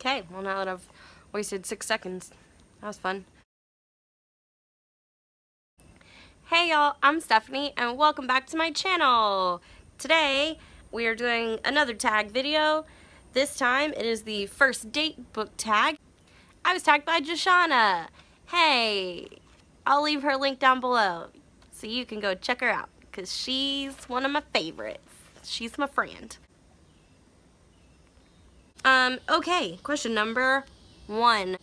Okay, well now that I've wasted 6 seconds, that was fun. Hey y'all, I'm Stephanie and welcome back to my channel. Today we are doing another tag video. This time it is the first date book tag. I was tagged by Joshana. Hey, I'll leave her link down below so you can go check her out because she's one of my favorites. She's my friend. Okay, question number 1.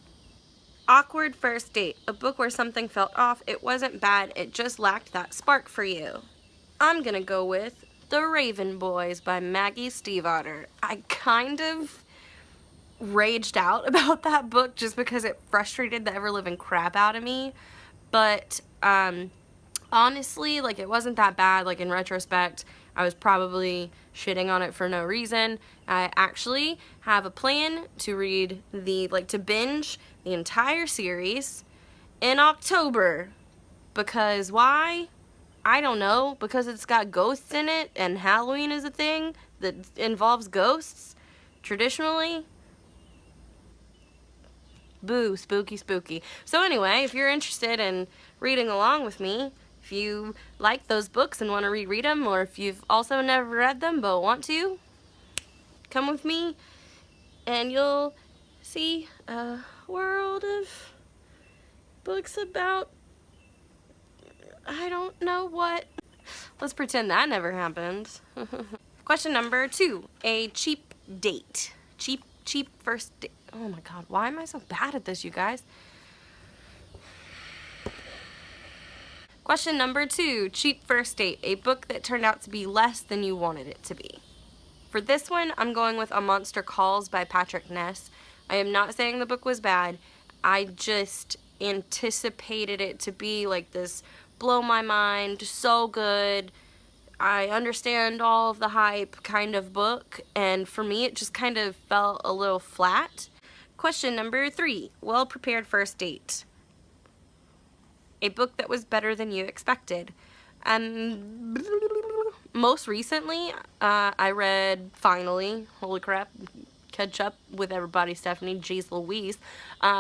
Awkward first date. A book where something felt off. It wasn't bad, it just lacked that spark for you. I'm gonna go with The Raven Boys by Maggie Stiefvater. I kind of raged out about that book just because it frustrated the ever-living crap out of me. But, honestly, like, it wasn't that bad. Like, in retrospect, I was probably shitting on it for no reason. I actually have a plan to read to binge the entire series in October. Because why? I don't know. Because it's got ghosts in it, and Halloween is a thing that involves ghosts, traditionally. Boo, spooky, spooky. So anyway, if you're interested in reading along with me, if you like those books and want to reread them, or if you've also never read them but want to, come with me and you'll see a world of books about I don't know what. Let's pretend that never happened. Question number 2. A cheap date. Cheap first date. Oh my god, why am I so bad at this, you guys? Question number 2, cheap first date. A book that turned out to be less than you wanted it to be. For this one, I'm going with A Monster Calls by Patrick Ness. I am not saying the book was bad. I just anticipated it to be like this blow my mind, so good, I understand all of the hype kind of book, and for me it just kind of felt a little flat. Question number 3, well-prepared first date. A book that was better than you expected. Most recently, I read, finally, holy crap, catch up with everybody, Stephanie, jeez Louise,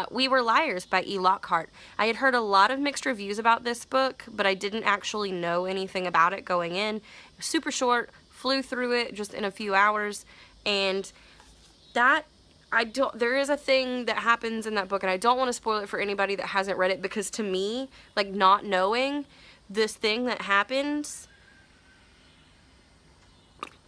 We Were Liars by E. Lockhart. I had heard a lot of mixed reviews about this book, but I didn't actually know anything about it going in. It was super short, flew through it just in a few hours, and there is a thing that happens in that book, and I don't want to spoil it for anybody that hasn't read it, because to me, like, not knowing this thing that happens,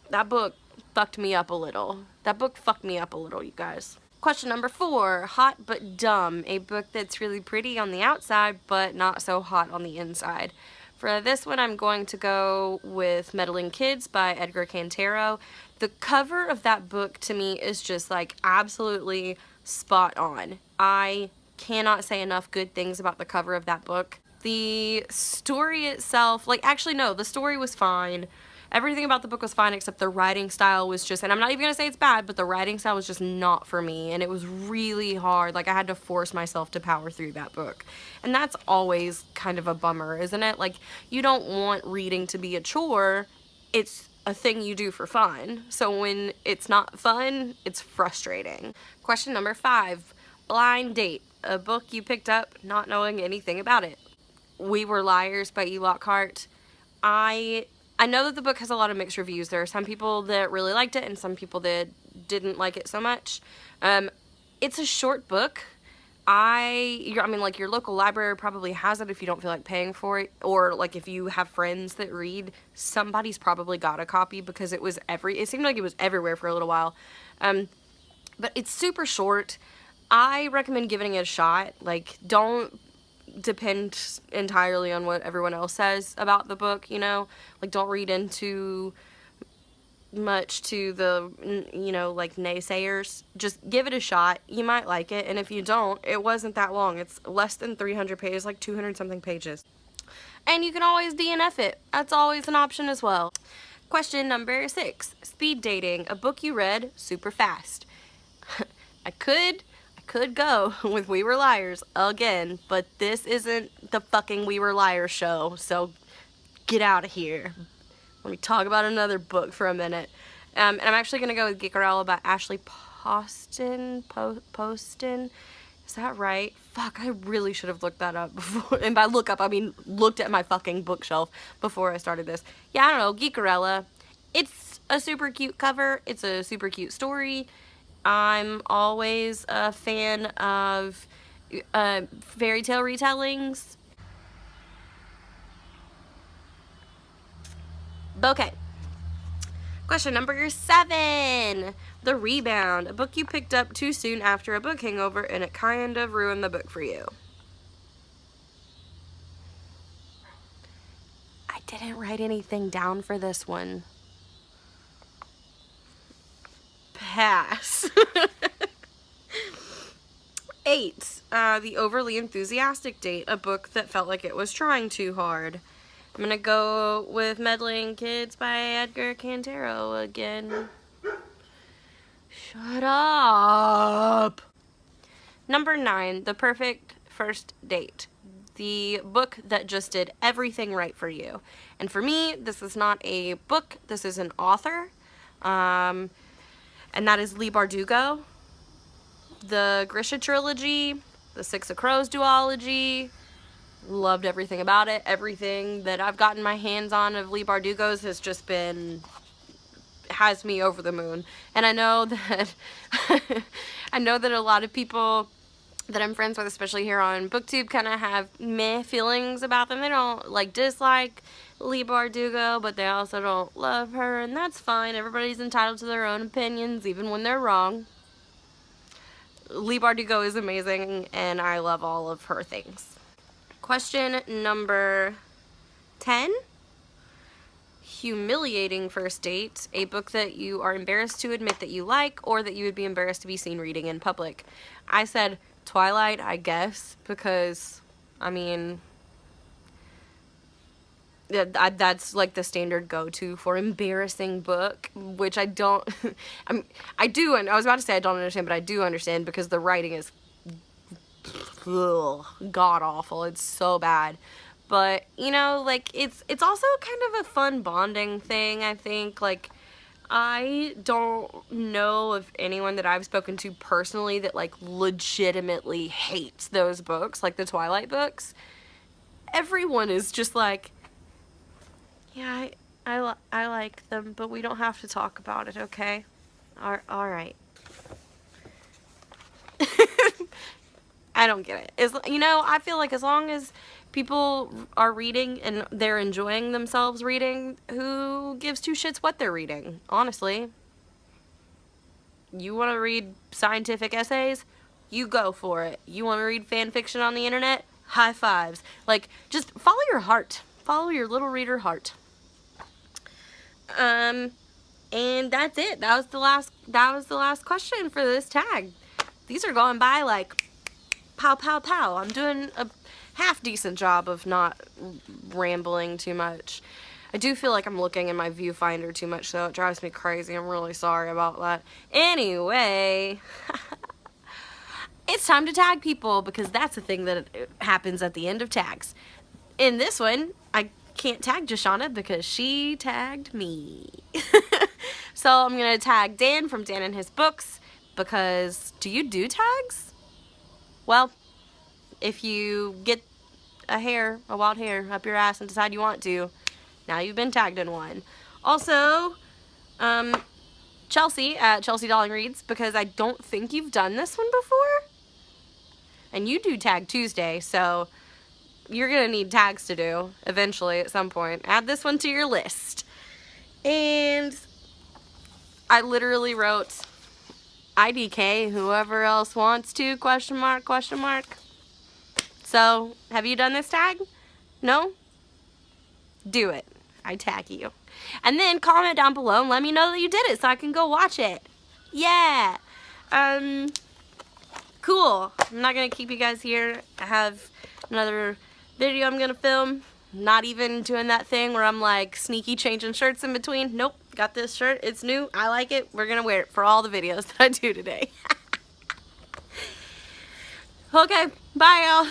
that book fucked me up a little. That book fucked me up a little, you guys. Question number 4, Hot But Dumb. A book that's really pretty on the outside, but not so hot on the inside. For this one, I'm going to go with Meddling Kids by Edgar Cantero. The cover of that book, to me, is just, like, absolutely spot on. I cannot say enough good things about the cover of that book. The story itself, like, actually, no, the story was fine. Everything about the book was fine, except the writing style was just, and I'm not even going to say it's bad, but the writing style was just not for me, and it was really hard. Like, I had to force myself to power through that book. And that's always kind of a bummer, isn't it? Like, you don't want reading to be a chore. It's a thing you do for fun. So when it's not fun, it's frustrating. Question number 5, Blind Date. A book you picked up not knowing anything about it. We Were Liars by E. Lockhart. I know that the book has a lot of mixed reviews. There are some people that really liked it and some people that didn't like it so much. It's a short book. I mean, like, your local library probably has it if you don't feel like paying for it, or, like, if you have friends that read, somebody's probably got a copy, because it seemed like it was everywhere for a little while. But it's super short. I recommend giving it a shot. Like, don't depend entirely on what everyone else says about the book, you know? Like, don't read into much to the, you know, like, naysayers. Just give it a shot. You might like it, and if you don't, it wasn't that long. It's less than 300 pages, like 200 something pages. And you can always DNF it. That's always an option as well. Question number 6, Speed Dating. A book you read super fast. I could go with We Were Liars again, but this isn't the fucking We Were Liars show, so get out of here. Let me talk about another book for a minute. And I'm actually going to go with Geekarella by Ashley Poston. Is that right? Fuck, I really should have looked that up before. And by look up, I mean looked at my fucking bookshelf before I started this. Yeah, I don't know, Geekerella. It's a super cute cover. It's a super cute story. I'm always a fan of fairy tale retellings. Okay. Question number 7. The Rebound. A book you picked up too soon after a book hangover and it kind of ruined the book for you. I didn't write anything down for this one. Pass. 8. The Overly Enthusiastic Date. A book that felt like it was trying too hard. I'm gonna go with Meddling Kids by Edgar Cantero again. Shut up! Number 9, The Perfect First Date. The book that just did everything right for you. And for me, this is not a book, this is an author. And that is Leigh Bardugo. The Grisha trilogy, the Six of Crows duology. Loved everything about it. Everything that I've gotten my hands on of Leigh Bardugo's has just been, has me over the moon. And I know that I know that a lot of people that I'm friends with, especially here on BookTube, kind of have meh feelings about them. They don't like dislike Leigh Bardugo, but they also don't love her, and that's fine. Everybody's entitled to their own opinions, even when they're wrong. Leigh Bardugo is amazing, and I love all of her things. Question number 10. Humiliating First Date. A book that you are embarrassed to admit that you like, or that you would be embarrassed to be seen reading in public. I said Twilight, I guess, because, I mean, that's like the standard go-to for embarrassing book, which I don't, I do, and I was about to say I don't understand, but I do understand, because the writing is god-awful. It's so bad. But, you know, like, it's also kind of a fun bonding thing, I think. Like, I don't know of anyone that I've spoken to personally that, like, legitimately hates those books, like the Twilight books. Everyone is just like, yeah, I like them, but we don't have to talk about it, okay? Alright. I don't get it. You know, I feel like as long as people are reading and they're enjoying themselves reading, who gives two shits what they're reading, honestly? You want to read scientific essays? You go for it. You want to read fan fiction on the internet? High fives. Like, just follow your heart. Follow your little reader heart. And that's it. That was the last question for this tag. These are going by like pow pow pow. I'm doing a half decent job of not rambling too much. I do feel like I'm looking in my viewfinder too much, so it drives me crazy. I'm really sorry about that. Anyway, it's time to tag people, because that's a thing that happens at the end of tags. In this one, I can't tag Jashana because she tagged me. So I'm going to tag Dan from Dan and His Books, because do you do tags? Well, if you get a wild hair up your ass and decide you want to, now you've been tagged in one. Also, Chelsea at Chelsea Darling Reads, because I don't think you've done this one before. And you do Tag Tuesday, so you're going to need tags to do eventually at some point. Add this one to your list. And I literally wrote IDK, whoever else wants to, question mark, question mark. So, have you done this tag? No? Do it. I tag you. And then comment down below and let me know that you did it so I can go watch it. Yeah. Cool. I'm not going to keep you guys here. I have another video I'm going to film. Not even doing that thing where I'm like sneaky changing shirts in between. Nope. Got this shirt. It's new. I like it. We're going to wear it for all the videos that I do today. Okay. Bye, y'all.